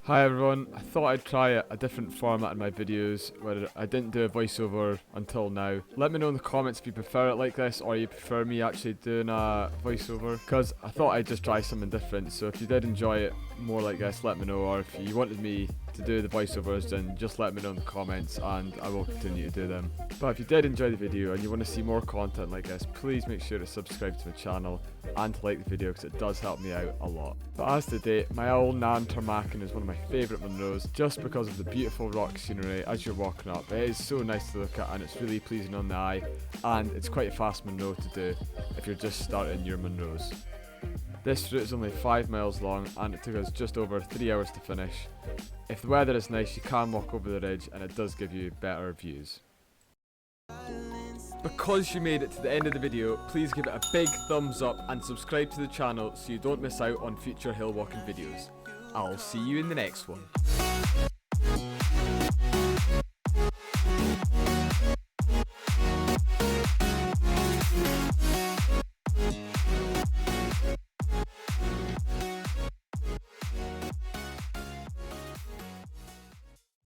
Hi everyone, I thought I'd try a different format in my videos where I didn't do a voiceover until now. Let me know in the comments if you prefer it like this or you prefer me actually doing a voiceover, because I thought I'd just try something different. So if you did enjoy it more like this, let me know, or if you wanted me to do the voiceovers, then just let me know in the comments and I will continue to do them. But if you did enjoy the video and you want to see more content like this, please make sure to subscribe to my channel and to like the video because it does help me out a lot. But as to date, Meall nan Tarmachan is one of my favourite munros just because of the beautiful rock scenery as you're walking up. It is so nice to look at and it's really pleasing on the eye, and it's quite a fast munro to do if you're just starting your munros. This route is only 5 miles long and it took us just over 3 hours to finish. If the weather is nice, you can walk over the ridge and it does give you better views. Because you made it to the end of the video, please give it a big thumbs up and subscribe to the channel so you don't miss out on future hill walking videos. I'll see you in the next one.